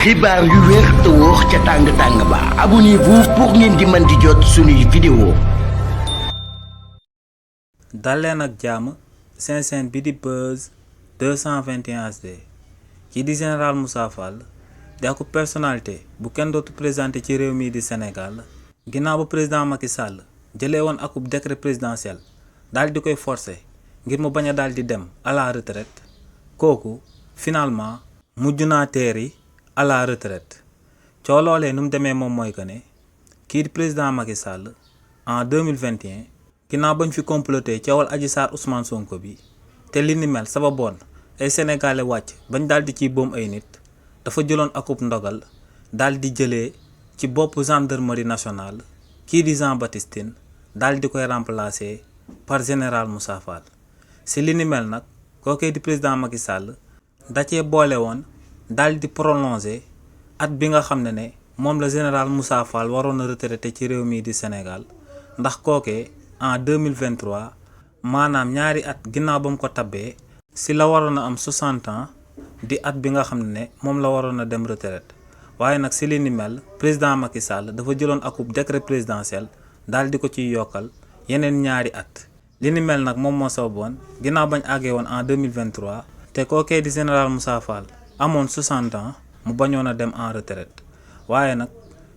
xibaar yu wér te wóor ca tàng-tàng ba abonnez-vous pour ngeen di mën di jot suñuy vidéo. dal leen ak jàmm seen chaîne bi di Buzz 221 HD kii di général Moussa Fall di ak personnalité bu kenn dootu présenté ci réew mii di Sénégal ginnaaw ba président Macky Sall jëlee woon akub décret présidentiel daal di koy forcer ngir mu bañ a daal di dem à la retraite kooku finalement mujj naa teeri à la retraite coo loolee nu mu demee moom mooy que ne kii di président Macky Sall en 2021 ginnaaw bañ fi comploté coowal Adji Sarr Ousmane Sonko bi te li ni mel sababoon ay sénégalais wàcc bañ daal di ciy boom ay nit dafa jëloon akub ndogal daal di jëlee ci bopp gendarmerie nationale kii di Jean Baptiste Tine daal di koy remplacer par général Moussa Fall si li ni mel nag kookee di président Macky Sall da cee boole woon daal di prolonger at bi nga xam ne moom la général Moussa Fall waroon a retraité ci réew mii di Sénégal ndax kookee en 2023 maanaam ñaari at ginnaaw ba mu ko tabbee si la waroon a am 60 ans di at bi nga xam ne moom la waroon a dem retraite waaye nag si li ni mel président Macky Sall dafa jëloon akub décret présidentiel daal di ko ciy yokkal yeneen ñaari at li ni mel nag moom moo sababoon ginnaaw bañ àggee woon en 2023 te kookee di général Moussa Fall amoon 60 ans mu bañoon a dem en retraite waaye nag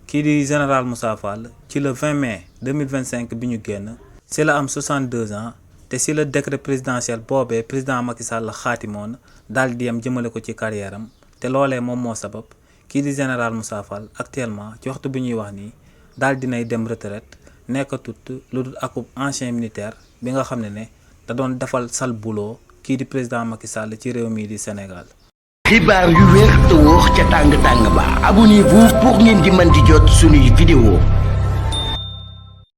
kii di général Moussa Fall ci le 20 mai 2025 bi ñu génn si la am 62 ans te si la décret présidentiel boobee président Macky Sall xaatimoon daal di yem jëmale ko ci carrière am te loolee moom moo sabab kii di général Moussa Fall actuellement ci waxtu bi ñuy wax nii daal dinay dem retraite nekkatut lu dul akub ancien militaire bi nga xam ne da doon defal sale boulot kii di président Macky Sall ci réew mii di Sénégal. xibaar yu wér te wóor ca tàng-tàng ba abonnez-vous pour ngeen di mën di jot suñuy vidéo.